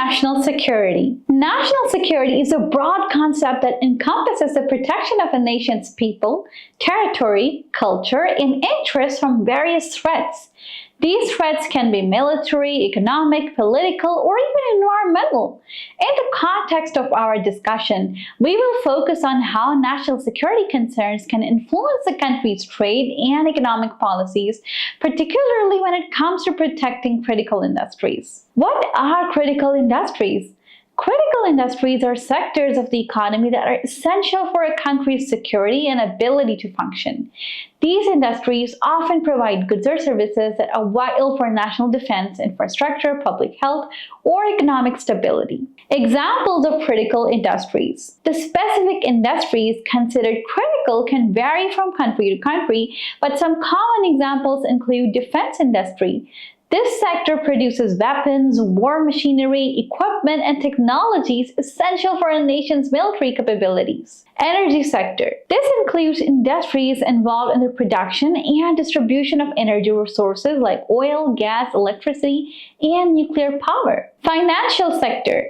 National security. National security is a broad concept that encompasses the protection of a nation's people, territory, culture, and interests from various threats. These threats can be military, economic, political, or even environmental. In the context of our discussion, we will focus on how national security concerns can influence the country's trade and economic policies, particularly when it comes to protecting critical industries. What are critical industries? Critical industries are sectors of the economy that are essential for a country's security and ability to function. These industries often provide goods or services that are vital for national defense, infrastructure, public health, or economic stability. Examples of critical industries. The specific industries considered critical can vary from country to country, but some common examples include defense industry. This sector produces weapons, war machinery, equipment, and technologies essential for a nation's military capabilities. Energy sector. This includes industries involved in the production and distribution of energy resources like oil, gas, electricity, and nuclear power. Financial sector.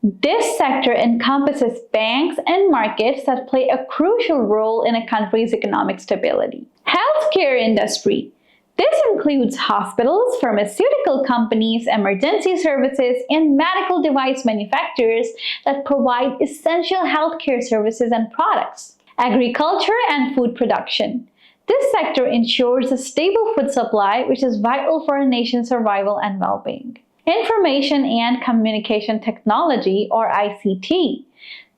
This sector encompasses banks and markets that play a crucial role in a country's economic stability. Healthcare industry. This includes hospitals, pharmaceutical companies, emergency services, and medical device manufacturers that provide essential healthcare services and products. Agriculture and food production. This sector ensures a stable food supply, which is vital for a nation's survival and well-being. Information and communication technology, or ICT.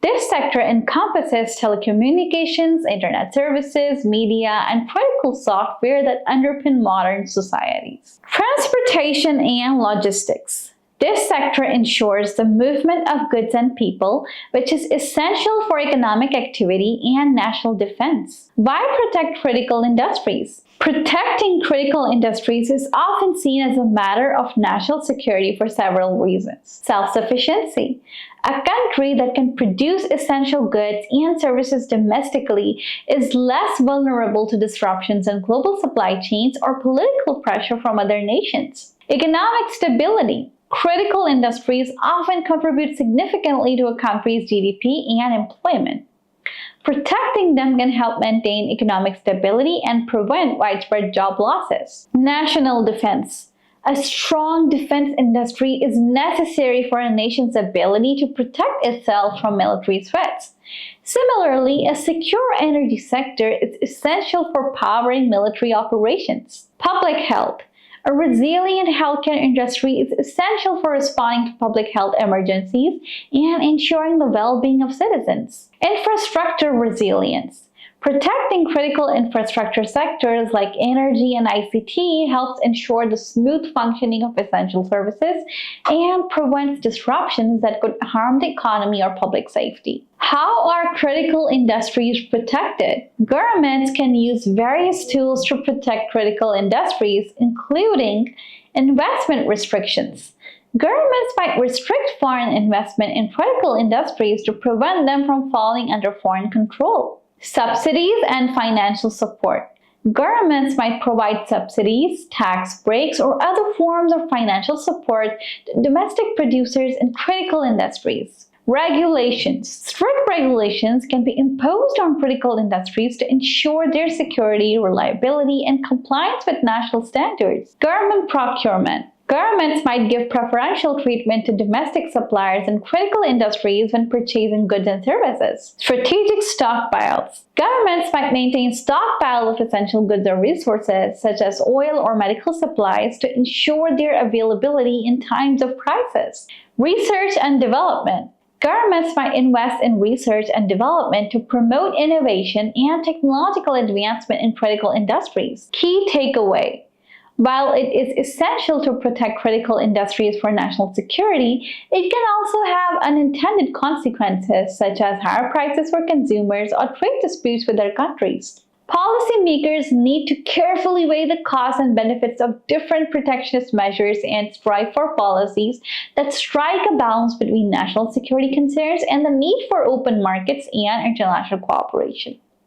This sector encompasses telecommunications, internet services, media, and critical software that underpin modern societies. Transportation and logistics. This sector ensures the movement of goods and people, which is essential for economic activity and national defense. Why protect critical industries? Protecting critical industries is often seen as a matter of national security for several reasons. Self-sufficiency. A country that can produce essential goods and services domestically is less vulnerable to disruptions in global supply chains or political pressure from other nations. Economic stability. Critical industries often contribute significantly to a country's GDP and employment. Protecting them can help maintain economic stability and prevent widespread job losses. National defense. A strong defense industry is necessary for a nation's ability to protect itself from military threats. Similarly, a secure energy sector is essential for powering military operations. Public health. A resilient healthcare industry is essential for responding to public health emergencies and ensuring the well-being of citizens. Infrastructure resilience. Protecting critical infrastructure sectors like energy and ICT helps ensure the smooth functioning of essential services and prevents disruptions that could harm the economy or public safety. How are critical industries protected? Governments can use various tools to protect critical industries, including investment restrictions. Governments might restrict foreign investment in critical industries to prevent them from falling under foreign control. Subsidies and financial support. Governments might provide subsidies, tax breaks, or other forms of financial support to domestic producers in critical industries. Regulations. Strict regulations can be imposed on critical industries to ensure their security, reliability, and compliance with national standards. Government procurement. Governments might give preferential treatment to domestic suppliers in critical industries when purchasing goods and services. Strategic stockpiles. Governments might maintain stockpiles of essential goods or resources, such as oil or medical supplies, to ensure their availability in times of crisis. Research and development. Governments might invest in research and development to promote innovation and technological advancement in critical industries. Key takeaway. While it is essential to protect critical industries for national security, it can also have unintended consequences such as higher prices for consumers or trade disputes with other countries. Policymakers need to carefully weigh the costs and benefits of different protectionist measures and strive for policies that strike a balance between national security concerns and the need for open markets and international cooperation.